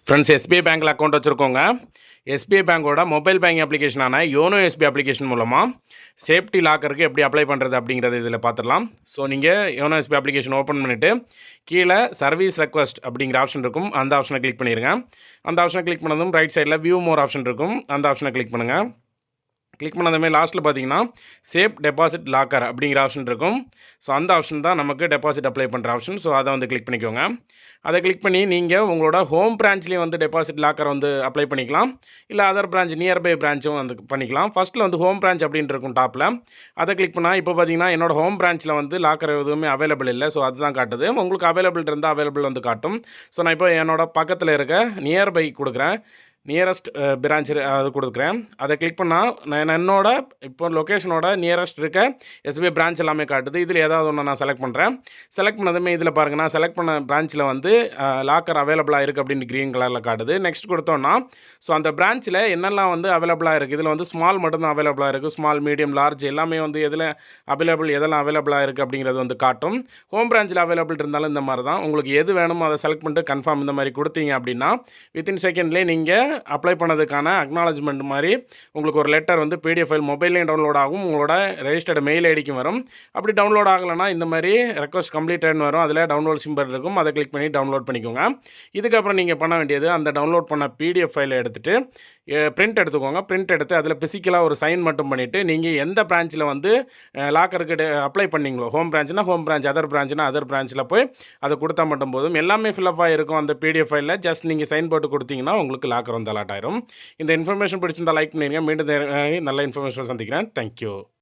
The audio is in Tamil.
ஃப்ரெண்ட்ஸ், எஸ்பிஐ பேங்க்கில் அக்கௌண்ட் வச்சுருக்கோங்க. எஸ்பிஐ பேங்கோட மொபைல் பேங்கிங் அப்ளிகேஷனான யோனோ எஸ்பிஐ அப்ளிகேஷன் மூலமாக சேஃப்டி லாக்கருக்கு எப்படி அப்ளை பண்ணுறது அப்படிங்கிறது இதில் பார்த்துடலாம். ஸோ நீங்கள் யோனோ எஸ்பிஐ அப்ளிகேஷன் ஓப்பன் பண்ணிவிட்டு கீழே சர்வீஸ் ரெக்வஸ்ட் அப்படிங்கிற ஆப்ஷன் இருக்கும். அந்த ஆப்ஷனை கிளிக் பண்ணிடுங்க. அந்த ஆப்ஷனை கிளிக் பண்ணதும் ரைட் சைடில் வியூ மோர் ஆப்ஷன் இருக்கும். அந்த ஆப்ஷனை கிளிக் பண்ணுங்கள். கிளிக் பண்ணதுமே லாஸ்ட்டில் பார்த்தீங்கன்னா சேஃப் டெபாசிட் லாக்கர் அப்படிங்கிற ஆப்ஷன் இருக்கும். ஸோ அந்த ஆப்ஷன் தான் நமக்கு டெபாசிட் அப்ளை பண்ணுற ஆப்ஷன். ஸோ அதை வந்து கிளிக் பண்ணிக்கோங்க. அதை கிளிக் பண்ணி நீங்கள் உங்களோட ஹோம் பிரான்ச்லேயும் வந்து டெபாசிட் லாக்கர் வந்து அப்ளை பண்ணிக்கலாம். இல்லை அதர் பிரான்ச் நியர்பை பிரான்ச்சும் வந்து பண்ணிக்கலாம். ஃபஸ்ட்டில் வந்து ஹோம் பிரான்ச் அப்படின்ட்டு இருக்கும் டாப்பில். அதை கிளிக் பண்ணால் இப்போ பார்த்தீங்கன்னா என்னோடய ஹோம் பிரான்ச்சில் வந்து லாக்கர் எதுவுமே அவைலபிள் இல்லை. ஸோ அதுதான் காட்டுது. உங்களுக்கு அவைலபிள் இருந்தால் அவைலபிள் வந்து காட்டும். ஸோ நான் இப்போ என்னோட பக்கத்தில் இருக்க நியர்பை கொடுக்குறேன். நியரஸ்ட் பிரான்ச் அது கொடுக்குறேன். அதை கிளிக் பண்ணால் நான் என்னோட இப்போ லொக்கேஷனோட நியரஸ்ட் இருக்க எஸ்பிஐ பிரான்ச் எல்லாமே காட்டுது. இதில் ஏதாவது ஒன்று நான் செலக்ட் பண்ணுறேன். செலக்ட் பண்ணதுமே இதில் பாருங்கள், நான் செலக்ட் பண்ண பிரான்ச்சில் வந்து லாக்கர் அவைலபிளாக இருக்குது அப்படின்னு க்ரீன் கலரில் காட்டுது. நெக்ஸ்ட் கொடுத்தோன்னா ஸோ அந்த பிரான்ச்சில் என்னெல்லாம் வந்து அவைலபிளாக இருக்குது. இதில் வந்து ஸ்மால் மட்டும்தான் அவைலபிளாக இருக்குது. ஸ்மால், மீடியம், லார்ஜ் எல்லாமே வந்து எதில் அவைலபிள், எதெல்லாம் அவைலபிளாக இருக்குது அப்படிங்கிறது வந்து காட்டும். ஹோம் பிரான்ச்சில் அவைலபிள் இருந்தாலும் இந்த மாதிரி தான். உங்களுக்கு எது வேணுமோ அதை செலக்ட் பண்ணிட்டு கன்ஃபார்ம் இந்த மாதிரி கொடுத்தீங்க அப்படின்னா வித்தின் செகண்ட்லேயே நீங்கள் அப்ளை பண்ணதுக்கான அக்னாலஜ்மெண்ட் மாதிரி உங்களுக்கு ஒரு லெட்டர் வந்து பிடிஎஃப் ஃபைல் மொபைல்லையும் டவுன்லோட் ஆகும். உங்களோட ரெஜிஸ்டர்டு மெயில் ஐடிக்கும் வரும். அப்படி டவுன்லோட் ஆகலைன்னா இந்த மாதிரி ரெக்வஸ்ட் கம்ப்ளீட்டட்னு வரும். அதில் டவுன்லோட் சிம்பல் இருக்கும். அதை கிளிக் பண்ணி டவுன்லோட் பண்ணிக்கோங்க. இதுக்கப்புறம் நீங்கள் பண்ண வேண்டியது அந்த டவுன்லோட் பண்ண பிடிஎஃப் ஃபைலை எடுத்துகிட்டு பிரிண்ட் எடுத்துக்கோங்க. பிரிண்ட் எடுத்து அதில் ஃபிசிக்கலாக ஒரு சைன் மட்டும் பண்ணிவிட்டு நீங்கள் எந்த பிரான்ச்சில் வந்து லாக்கருக்கு அப்ளை பண்ணிங்களோ, ஹோம் பிரான்ச்னா ஹோம் பிரான்ச், அதர் பிரான்ச்னா அதர் பிரான்ச்சில் போய் அதை கொடுத்தா மட்டும் போதும். எல்லாமே ஃபில்அப் ஆகிருக்கும் அந்த பிடிஎஃப் ஃபைலில். ஜஸ்ட் நீங்கள் சைன் போட்டு கொடுத்தீங்கன்னா உங்களுக்கு லாக்கர் வந்து அலாட் ஆயிரும். இந்த இன்ஃபர்மேஷன் பிடிச்சிருந்தால் லைக் பண்ணிடுங்க. மீண்டும் நல்ல இன்ஃபர்மேஷன் சந்திக்கிறேன். தேங்க்யூ.